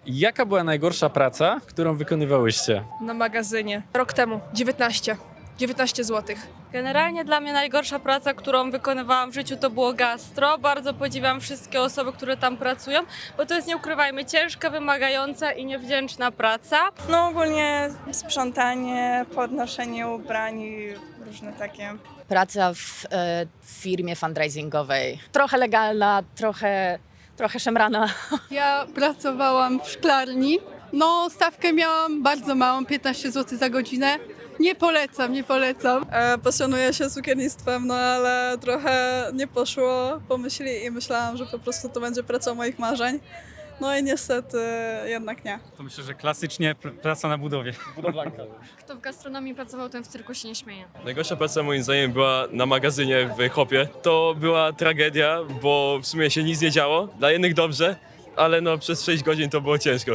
Jaka była najgorsza praca, którą wykonywałyście? Na magazynie. Rok temu. 19 zł. Generalnie dla mnie najgorsza praca, którą wykonywałam w życiu, to było gastro. Bardzo podziwiam wszystkie osoby, które tam pracują, bo to jest, nie ukrywajmy, ciężka, wymagająca i niewdzięczna praca. No ogólnie sprzątanie, podnoszenie ubrań i różne takie. Praca w firmie fundraisingowej. Trochę legalna, trochę szemrana. Ja pracowałam w szklarni. No, stawkę miałam bardzo małą, 15 zł za godzinę. Nie polecam. Pasjonuję się cukiernictwem, no ale trochę nie poszło po myśli i myślałam, że po prostu to będzie praca moich marzeń. No i niestety jednak nie. To myślę, że klasycznie praca na budowie. Budowlanka. Kto w gastronomii pracował, ten w cyrku się nie śmieje. Najgorsza praca moim zdaniem była na magazynie w Hopie. To była tragedia, bo w sumie się nic nie działo. Dla jednych dobrze, ale no przez 6 godzin to było ciężko.